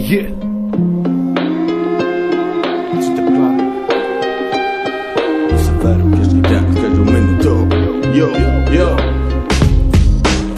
Yeah. Co to klade? To se beru každý den, každou minutou. Jo.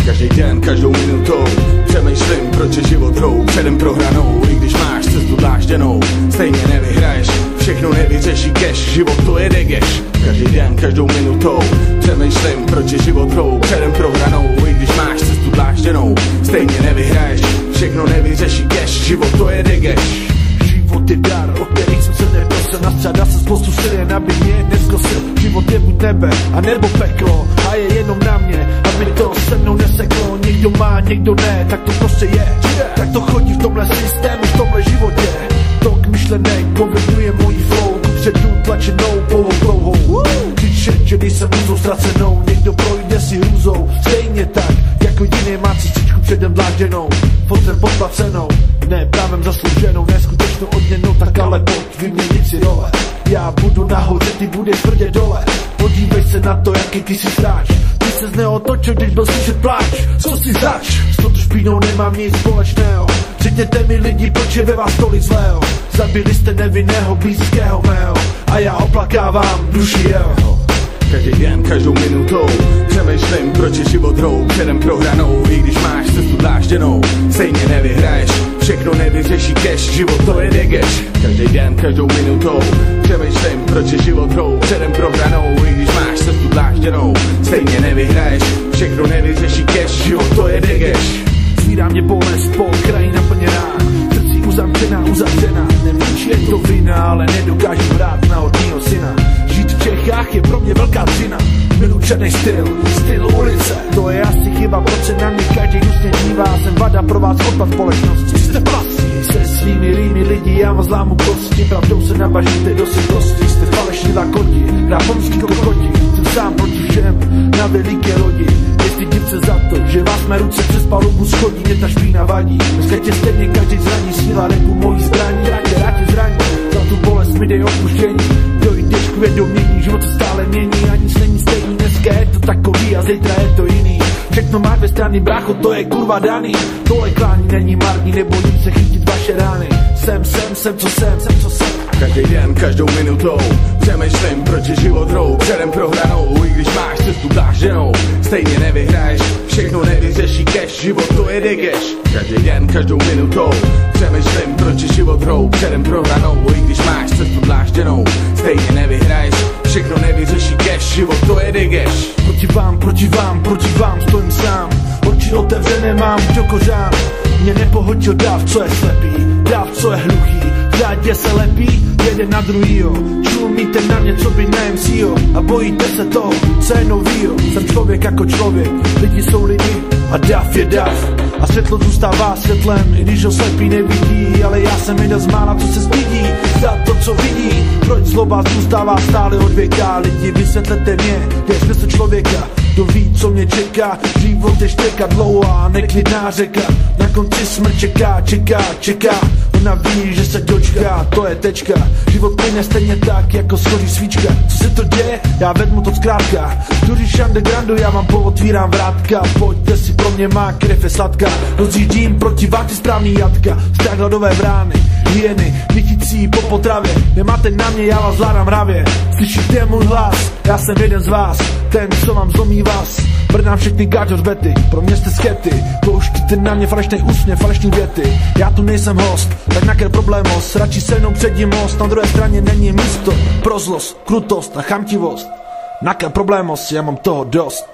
Každý den, každou minutou přemýšlím, proč je život hrou předem prohranou. I když máš cestu dlážděnou, stejně nevyhraješ, všechno nevyřeší cash, život to je degeš. Každý den, každou minutou přemýšlím, proč je život hrou předem prohranou. I když máš cestu dlážděnou, stejně nevyhraješ, všechno nevyřeší cash, život to je degeš. Život je dar, o kterých jsem se neprosil. Nastřádá se spoustu sirén, aby mě nezkosil. Život je buď nebe, a nebo peklo. A je jenom na mě, aby to se mnou neseklo. Někdo má, někdo ne, tak to prostě je. Tak to chodí v tomhle systému, v tomhle životě. Tok myšlenek poveduje můj flow. Kupředu tlačenou, dlouhou. Křičet, že nejsem hrůzou ztracenou. Někdo projde si hrůzou, stejně tak jako jiný má cestičku předem dlážděnou. Fotem podplacenou, ne právem zaslouženou, neskutečnou odměnou, tak ale pojď vyměnit si role. Já budu nahoře, ty budeš tvrdě dole. Podívej se na to, jaký ty si hráč. Ty se neotočil, když byl slyšet pláč. Co si zač? S touto špínou nemám nic společného. Řekněte mi lidi, proč je ve vás tolik zlého. Zabili jste nevinného, blízkého mého. A já oplakávám duši jeho. Každý den, každou minutou přemýšlím, proč je život hrou předem prohranou. I když máš cestu dlážděnou, stejně nevyhraješ, všechno nevyřeší cash, život to je degeš. Každý den, každou minutou přemýšlím, proč je život hrou předem prohranou. I když máš cestu dlážděnou, stejně nevyhraješ, všechno nevyřeší cash, život to je degeš. Zvírá mě bolest, kraji naplněná, srdcí uzavřená. Nevím, či je to vina, ale nedokážu vrát na hodnýho syna. Žít v Čechách je pro mě velká dřina. Miluji černý styl ulice. To je asi chyba, proč se na mě každý nutně dívá. Jsem vada pro vás, odpad společnosti. Jste plasí se svými rýmy lidi, já vás lámu kosti. Pravdou se nabažíte do sytosti. Jste falešní lakoti, ráponský kokoti. Jsem sám proti všem na veliké lodi. Nestydím se za to, že vás mé ruce přes palubu schodí. Mě ta špína vadí, dneska tě stejně každý zraní. Síla repu mojí zbraní, která tě zraní. Za tu bolest mi dej odpuštění. Dojdeš k vědomění, život se stále mění. A nic není stejný, dneska je to takový a zítra je to jiný. Všechno má dvě strany, brácho, to je kurva daný. Tohle klání není marný, nebojím se chytit vaše rány. Jsem, co jsem. Každý den, každou minutou přemýšlím, proč je život hrou předem prohranou. I když máš cestu dlážděnou, stejně nevyhraješ, všechno nevyřeší cash, život to je degeš. Každý den, každou minutou přemýšlím, proč je život hrou předem prohranou. I když máš cestu dlážděnou, stejně nevyhraješ, všechno nevyřeší cash, život to je degeš. Proti vám stojím sám. Oči otevřené mám do kořán. Mě nepohodil dáv, co je slepý, dáv, co je hluchý. Rádě se lepí, jeden na druhýho. Čumíte na mě, co by na MCO. A bojíte se toho, co je novýho. Jsem člověk jako člověk, lidi jsou lidi a dáv je dáv. A světlo zůstává světlem, i když ho slepý nevidí. Ale já jsem jeden z mála, co se stydí za to, co vidí. Proč zloba zůstává stále od věka. Lidi, vysvětlete mě, kde je smysl člověka. Kdo ví, co mě čeká, život je štěka dlouhá, neklidná řeka. Na konci smrt čeká. Ona ví, že se dočká, to je tečka. Život plyne stejně tak, jako schoří svíčka. Co se to děje? Já vedmu to zkrátka. Tuříš undergroundu, já vám pootvírám vrátka. Pojďte si, pro mě má krev je sladká. Rozjíždím proti vám ty správný jatka. Strach hladové brány, hyeny, vychycí po potravě. Nemáte na mě, já vás zvládám hravě. Slyšíte můj hlas, já jsem jeden z vás. Ten, co vám zlomí vás. Brnám všechny gáč hřbety, pro mě jste skepty. Pouštíte na mě falešnej úsměv, falešný věty. Já tu nejsem host, tak naker problémos. Radši se mnou předím most, na druhé straně není místo pro zlost, krutost a chamtivost. Naker problémos, já mám toho dost.